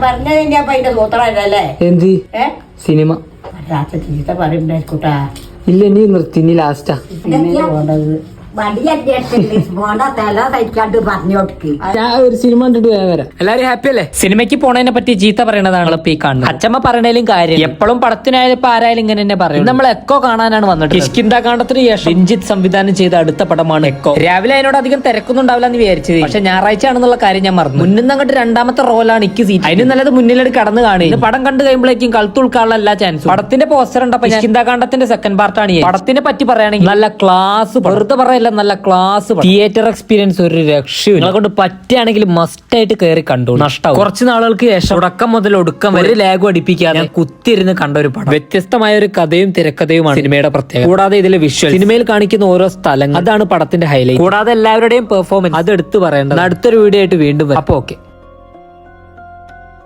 പറഞ്ഞതിന്റെ അപ്പൊ അതിന്റെ സൂത്രല്ലേ എന്ത് സിനിമ ചീത്ത പറയുണ്ടായിക്കോട്ടാ. ഇല്ല ഇനി നിർത്തി ഇനി ലാസ്റ്റാ പോണ്ടത് ഞാൻ ഒരു സിനിമ കണ്ടിട്ട് വേഗം വരാം. എല്ലാരും ഹാപ്പി അല്ലേ? സിനിമയ്ക്ക് പോണതിനെ പറ്റി ചീത്ത പറയണതാണ് ഇപ്പൊ ഈ കാണുന്നത്. അച്ഛമ്മ പറയണേലും കാര്യം എപ്പോഴും പടത്തിനായാലും ഇപ്പൊ ആരായാലും ഇങ്ങനെ തന്നെ പറയും. നമ്മൾ എക്കോ കാണാനാണ് വന്നിട്ട്. കിഷ്കിന്താകാന്ഡത്തിന് ശേഷം രഞ്ജിത്ത് സംവിധാനം ചെയ്ത അടുത്ത പടമാണ് എക്കോ. രാവിലെ അതിനോട് അധികം തിരക്കൊന്നുണ്ടാവില്ല എന്ന് വിചാരിച്ചത്, പക്ഷെ ഞായറാഴ്ച ആണെന്നുള്ള കാര്യം ഞാൻ മറന്നു. മുന്നിൽ അങ്ങോട്ട് രണ്ടാമത്തെ റോലാണ് എനിക്ക് സീറ്റ്. അതിന് നല്ലത് മുന്നിലേക്ക് കടന്നു കാണി. പടം കണ്ടു കഴിയുമ്പോഴേക്കും കളുത്തുൾക്കാനുള്ള എല്ലാ ചാൻസും. പടത്തിന്റെ പോസ്റ്റർ ഉണ്ടപ്പോ കിഷ്കിന്താകാണ്ഡത്തിന്റെ സെക്കൻഡ് പാർട്ടാണ്. പടത്തിനെ പറ്റി പറയുകയാണെങ്കിൽ നല്ല ക്ലാസ്, വെറുതെ പറയല്ല, നല്ല ക്ലാസ് തിയേറ്റർ എക്സ്പീരിയൻസ് ഒരു രക്ഷയും. നിങ്ങളെ കൊണ്ട് പറ്റുകയാണെങ്കിൽ മസ്റ്റ് ആയിട്ട് കയറി കണ്ടു. നഷ്ടം കുറച്ച് നാളുകൾക്ക് ശേഷം തുടക്കം മുതൽ ഒടുക്കം ഒരു ലാഗും അടിപ്പിക്കാതെ ഞാൻ കുത്തിയിരുന്ന് കണ്ട ഒരു പടം. വ്യത്യസ്തമായ ഒരു കഥയും തിരക്കഥയുമാണ് സിനിമയുടെ പ്രത്യേകത. കൂടാതെ ഇതിലെ വിഷ്വൽ, സിനിമയിൽ കാണിക്കുന്ന ഓരോ സ്ഥലങ്ങൾ, അതാണ് പടത്തിന്റെ ഹൈലൈറ്റ്. കൂടാതെ എല്ലാവരുടെയും പെർഫോമൻസ് അത് എടുത്തു പറയേണ്ടത്. അടുത്തൊരു വീഡിയോ ആയിട്ട് വീണ്ടും. അപ്പൊ ഓക്കെ.